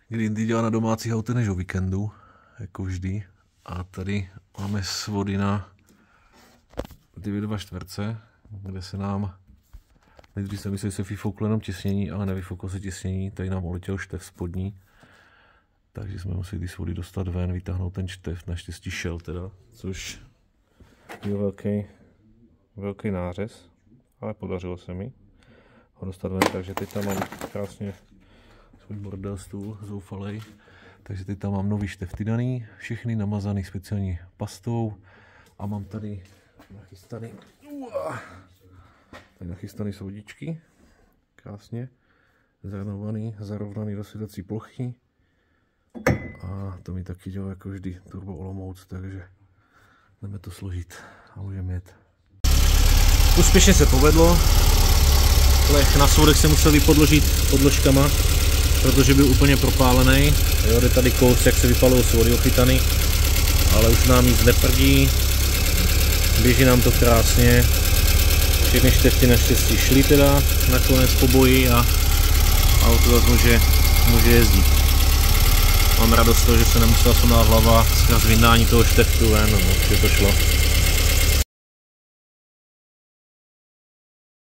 kdy jindy dělá na domácích autech než o víkendu, jako vždy. A tady máme svody na ty 2 čtverce, kde se nám, nejdřív jsem myslel, že se vyfouklo jenom těsnění, ale nevyfouklo se těsnění, tady nám uletěl štev spodní. Takže jsme museli ty svody dostat ven, vytáhnout ten štev, naštěstí šel teda, což byl velký nářez, ale podařilo se mi ho dostat ven, takže teď tam mám krásně svůj bordel stůl zoufalej. Takže teď tam mám nový štefty daný, všechny namazaný speciální pastou a mám tady nachystaný soudičky, krásně zarovnaný do sedací plochy a to mi taky dělá jako vždy Turbo Olomouc, takže jdeme to složit a můžeme jet. Úspěšně se povedlo, plech na svodech se musel vypodložit podložkama, protože byl úplně propálený. Jo, jde tady kous, jak se vypalují svody ochytany, ale už nám nic neprdí, běží nám to krásně. Všechny štefty naštěstí šly teda nakonec po boji a auto zase může jezdit. Mám radost z toho, že se nemusela sundat hlava skrz vyndání toho šteftu ven, no, že to šlo.